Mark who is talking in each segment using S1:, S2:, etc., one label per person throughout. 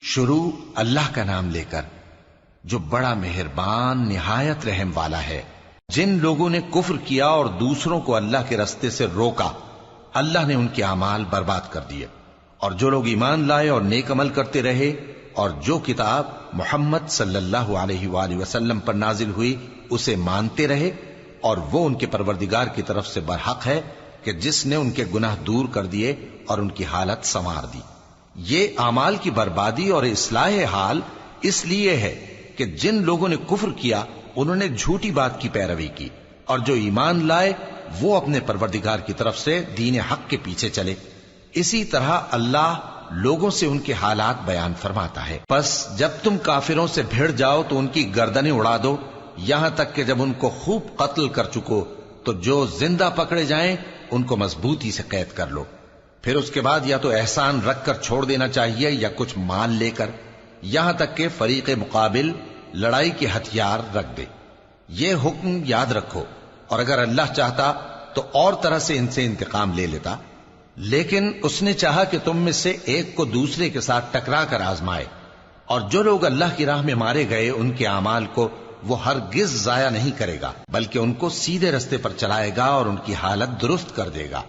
S1: شروع اللہ کا نام لے کر جو بڑا مہربان نہایت رحم والا ہے۔ جن لوگوں نے کفر کیا اور دوسروں کو اللہ کے رستے سے روکا، اللہ نے ان کے اعمال برباد کر دیے، اور جو لوگ ایمان لائے اور نیک عمل کرتے رہے اور جو کتاب محمد صلی اللہ علیہ وآلہ وسلم پر نازل ہوئی اسے مانتے رہے، اور وہ ان کے پروردگار کی طرف سے برحق ہے کہ جس نے ان کے گناہ دور کر دیے اور ان کی حالت سنوار دی۔ یہ اعمال کی بربادی اور اصلاح حال اس لیے ہے کہ جن لوگوں نے کفر کیا انہوں نے جھوٹی بات کی پیروی کی، اور جو ایمان لائے وہ اپنے پروردگار کی طرف سے دین حق کے پیچھے چلے۔ اسی طرح اللہ لوگوں سے ان کے حالات بیان فرماتا ہے۔ پس جب تم کافروں سے بھیڑ جاؤ تو ان کی گردنیں اڑا دو، یہاں تک کہ جب ان کو خوب قتل کر چکو تو جو زندہ پکڑے جائیں ان کو مضبوطی سے قید کر لو۔ پھر اس کے بعد یا تو احسان رکھ کر چھوڑ دینا چاہیے یا کچھ مال لے کر، یہاں تک کہ فریق مقابل لڑائی کے ہتھیار رکھ دے۔ یہ حکم یاد رکھو، اور اگر اللہ چاہتا تو اور طرح سے ان سے انتقام لے لیتا، لیکن اس نے چاہا کہ تم میں سے ایک کو دوسرے کے ساتھ ٹکرا کر آزمائے، اور جو لوگ اللہ کی راہ میں مارے گئے ان کے اعمال کو وہ ہرگز ضائع نہیں کرے گا، بلکہ ان کو سیدھے رستے پر چلائے گا اور ان کی حالت درست کر دے گا،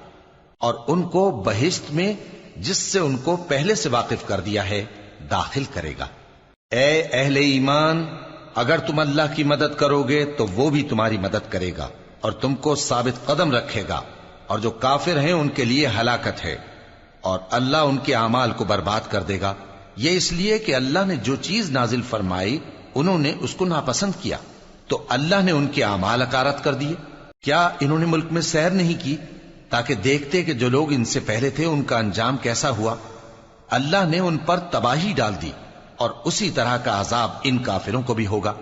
S1: اور ان کو بہشت میں جس سے ان کو پہلے سے واقف کر دیا ہے داخل کرے گا۔ اے اہل ایمان، اگر تم اللہ کی مدد کرو گے تو وہ بھی تمہاری مدد کرے گا اور تم کو ثابت قدم رکھے گا، اور جو کافر ہیں ان کے لیے ہلاکت ہے، اور اللہ ان کے اعمال کو برباد کر دے گا۔ یہ اس لیے کہ اللہ نے جو چیز نازل فرمائی انہوں نے اس کو ناپسند کیا، تو اللہ نے ان کے اعمال اکارت کر دیے۔ کیا انہوں نے ملک میں سیر نہیں کی تاکہ دیکھتے کہ جو لوگ ان سے پہلے تھے ان کا انجام کیسا ہوا؟ اللہ نے ان پر تباہی ڈال دی، اور اسی طرح کا عذاب ان کافروں کو بھی ہوگا۔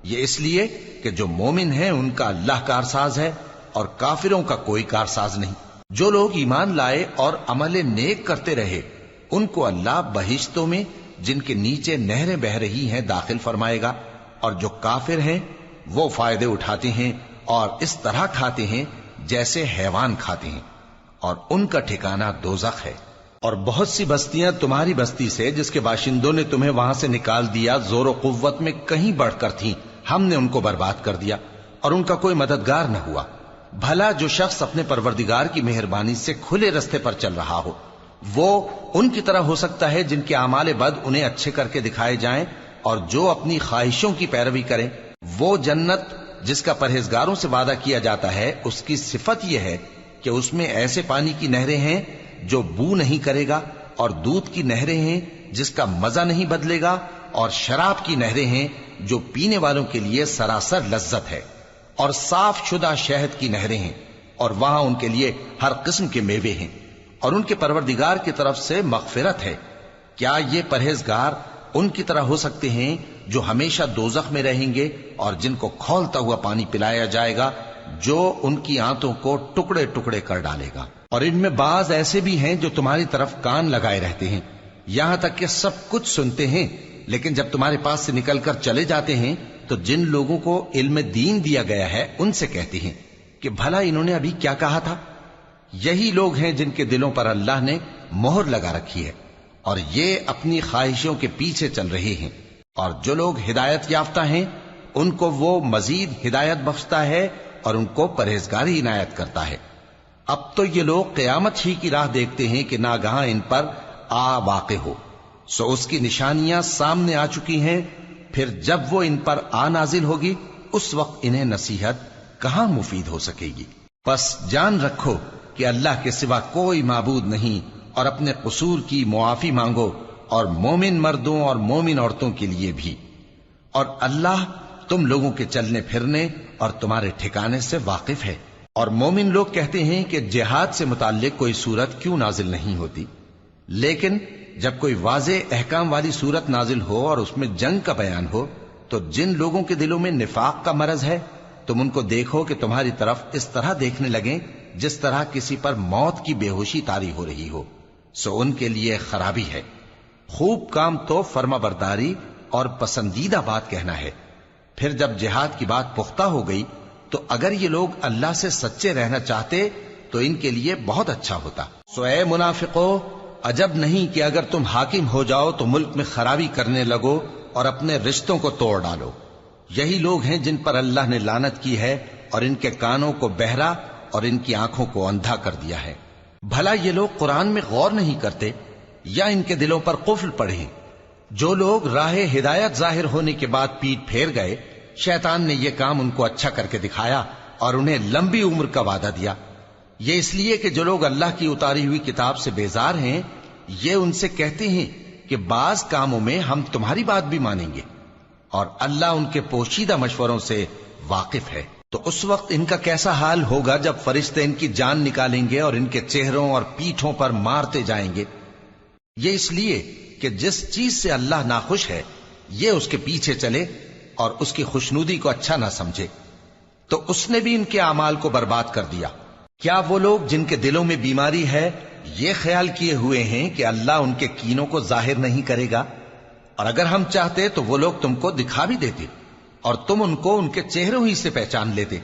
S1: یہ اس لیے کہ جو مومن ہیں ان کا اللہ کارساز ہے اور کافروں کا کوئی کارساز نہیں۔ جو لوگ ایمان لائے اور عمل نیک کرتے رہے ان کو اللہ بہشتوں میں جن کے نیچے نہریں بہ رہی ہیں داخل فرمائے گا، اور جو کافر ہیں وہ فائدے اٹھاتے ہیں اور اس طرح کھاتے ہیں جیسے حیوان کھاتے ہیں، اور ان کا ٹھکانہ دوزخ ہے۔ اور بہت سی بستیاں تمہاری بستی سے جس کے باشندوں نے تمہیں وہاں سے نکال دیا زور و قوت میں کہیں بڑھ کر تھیں، ہم نے ان کو برباد کر دیا اور ان کا کوئی مددگار نہ ہوا۔ بھلا جو شخص اپنے پروردگار کی مہربانی سے کھلے رستے پر چل رہا ہو وہ ان کی طرح ہو سکتا ہے جن کے اعمال بد انہیں اچھے کر کے دکھائے جائیں، اور جو اپنی خواہشوں کی پیروی کریں۔ وہ جنت جس کا پرہیزگاروں سے وعدہ کیا جاتا ہے اس کی صفت یہ ہے کہ اس میں ایسے پانی کی نہریں ہیں جو بو نہیں کرے گا، اور دودھ کی نہریں ہیں جس کا مزہ نہیں بدلے گا، اور شراب کی نہریں ہیں جو پینے والوں کے لیے سراسر لذت ہے، اور صاف شدہ شہد کی نہریں ہیں، اور وہاں ان کے لیے ہر قسم کے میوے ہیں، اور ان کے پروردگار کی طرف سے مغفرت ہے۔ کیا یہ پرہیزگار ان کی طرح ہو سکتے ہیں جو ہمیشہ دوزخ میں رہیں گے اور جن کو کھولتا ہوا پانی پلایا جائے گا جو ان کی آنتوں کو ٹکڑے ٹکڑے کر ڈالے گا؟ اور ان میں بعض ایسے بھی ہیں جو تمہاری طرف کان لگائے رہتے ہیں، یہاں تک کہ سب کچھ سنتے ہیں، لیکن جب تمہارے پاس سے نکل کر چلے جاتے ہیں تو جن لوگوں کو علم دین دیا گیا ہے ان سے کہتے ہیں کہ بھلا انہوں نے ابھی کیا کہا تھا؟ یہی لوگ ہیں جن کے دلوں پر اللہ نے مہر لگا رکھی ہے اور یہ اپنی خواہشوں کے پیچھے چل رہے ہیں، اور جو لوگ ہدایت یافتہ ہیں ان کو وہ مزید ہدایت بخشتا ہے اور ان کو پرہیزگاری عنایت کرتا ہے۔ اب تو یہ لوگ قیامت ہی کی راہ دیکھتے ہیں کہ ناگہاں ان پر آ واقع ہو، سو اس کی نشانیاں سامنے آ چکی ہیں، پھر جب وہ ان پر آ نازل ہوگی اس وقت انہیں نصیحت کہاں مفید ہو سکے گی۔ پس جان رکھو کہ اللہ کے سوا کوئی معبود نہیں، اور اپنے قصور کی معافی مانگو، اور مومن مردوں اور مومن عورتوں کے لیے بھی، اور اللہ تم لوگوں کے چلنے پھرنے اور تمہارے ٹھکانے سے واقف ہے۔ اور مومن لوگ کہتے ہیں کہ جہاد سے متعلق کوئی سورت کیوں نازل نہیں ہوتی، لیکن جب کوئی واضح احکام والی سورت نازل ہو اور اس میں جنگ کا بیان ہو تو جن لوگوں کے دلوں میں نفاق کا مرض ہے تم ان کو دیکھو کہ تمہاری طرف اس طرح دیکھنے لگیں جس طرح کسی پر موت کی بے ہوشی طاری ہو رہی ہو، سو ان کے لیے خرابی ہے۔ خوب کام تو فرما برداری اور پسندیدہ بات کہنا ہے۔ پھر جب جہاد کی بات پختہ ہو گئی تو اگر یہ لوگ اللہ سے سچے رہنا چاہتے تو ان کے لیے بہت اچھا ہوتا۔ سو اے منافقو، عجب نہیں کہ اگر تم حاکم ہو جاؤ تو ملک میں خرابی کرنے لگو اور اپنے رشتوں کو توڑ ڈالو۔ یہی لوگ ہیں جن پر اللہ نے لعنت کی ہے اور ان کے کانوں کو بہرا اور ان کی آنکھوں کو اندھا کر دیا ہے۔ بھلا یہ لوگ قرآن میں غور نہیں کرتے یا ان کے دلوں پر قفل پڑے؟ جو لوگ راہ ہدایت ظاہر ہونے کے بعد پیٹ پھیر گئے، شیطان نے یہ کام ان کو اچھا کر کے دکھایا اور انہیں لمبی عمر کا وعدہ دیا۔ یہ اس لیے کہ جو لوگ اللہ کی اتاری ہوئی کتاب سے بیزار ہیں، یہ ان سے کہتے ہیں کہ بعض کاموں میں ہم تمہاری بات بھی مانیں گے، اور اللہ ان کے پوشیدہ مشوروں سے واقف ہے۔ تو اس وقت ان کا کیسا حال ہوگا جب فرشتے ان کی جان نکالیں گے اور ان کے چہروں اور پیٹھوں پر مارتے جائیں گے۔ یہ اس لیے کہ جس چیز سے اللہ ناخوش ہے یہ اس کے پیچھے چلے اور اس کی خوشنودی کو اچھا نہ سمجھے، تو اس نے بھی ان کے اعمال کو برباد کر دیا۔ کیا وہ لوگ جن کے دلوں میں بیماری ہے یہ خیال کیے ہوئے ہیں کہ اللہ ان کے کینوں کو ظاہر نہیں کرے گا؟ اور اگر ہم چاہتے تو وہ لوگ تم کو دکھا بھی دیتے اور تم ان کو ان کے چہروں ہی سے پہچان لیتے،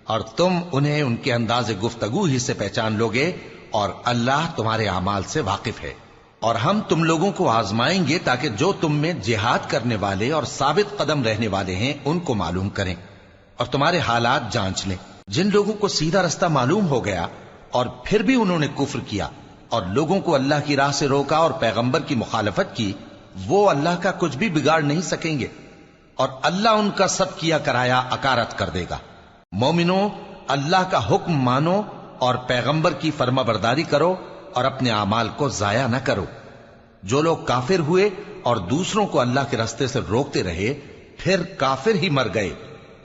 S1: اور تم انہیں ان کے انداز گفتگو ہی سے پہچان لوگے، اور اللہ تمہارے اعمال سے واقف ہے۔ اور ہم تم لوگوں کو آزمائیں گے تاکہ جو تم میں جہاد کرنے والے اور ثابت قدم رہنے والے ہیں ان کو معلوم کریں اور تمہارے حالات جانچ لیں۔ جن لوگوں کو سیدھا رستہ معلوم ہو گیا اور پھر بھی انہوں نے کفر کیا اور لوگوں کو اللہ کی راہ سے روکا اور پیغمبر کی مخالفت کی، وہ اللہ کا کچھ بھی بگاڑ نہیں سکیں گے، اور اللہ ان کا سب کیا کرایا اکارت کر دے گا۔ مومنو، اللہ کا حکم مانو اور پیغمبر کی فرما برداری کرو اور اپنے اعمال کو ضائع نہ کرو۔ جو لوگ کافر ہوئے اور دوسروں کو اللہ کے راستے سے روکتے رہے پھر کافر ہی مر گئے،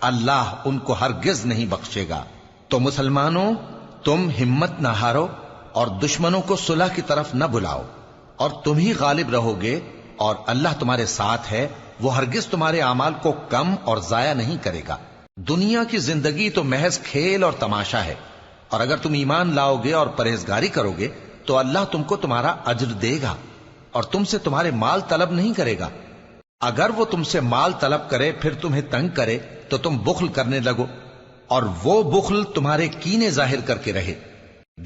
S1: اللہ ان کو ہرگز نہیں بخشے گا۔ تو مسلمانوں، تم ہمت نہ ہارو اور دشمنوں کو صلح کی طرف نہ بلاؤ، اور تم ہی غالب رہو گے، اور اللہ تمہارے ساتھ ہے، وہ ہرگز تمہارے اعمال کو کم اور ضائع نہیں کرے گا۔ دنیا کی زندگی تو محض کھیل اور تماشا ہے، اور اگر تم ایمان لاؤ گے اور پرہیزگاری کرو گے تو اللہ تم کو تمہارا اجر دے گا اور تم سے تمہارے مال طلب نہیں کرے گا۔ اگر وہ تم سے مال طلب کرے پھر تمہیں تنگ کرے تو تم بخل کرنے لگو، اور وہ بخل تمہارے کینے ظاہر کر کے رہے۔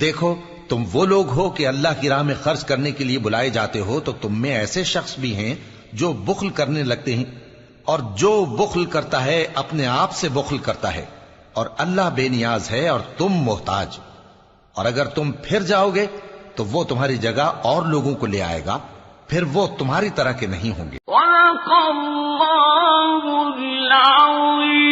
S1: دیکھو، تم وہ لوگ ہو کہ اللہ کی راہ میں خرچ کرنے کے لیے بلائے جاتے ہو، تو تم میں ایسے شخص بھی ہیں جو بخل کرنے لگتے ہیں، اور جو بخل کرتا ہے اپنے آپ سے بخل کرتا ہے، اور اللہ بے نیاز ہے اور تم محتاج۔ اور اگر تم پھر جاؤ گے تو وہ تمہاری جگہ اور لوگوں کو لے آئے گا، پھر وہ تمہاری طرح کے نہیں ہوں گے۔
S2: صدق اللہ العظیم۔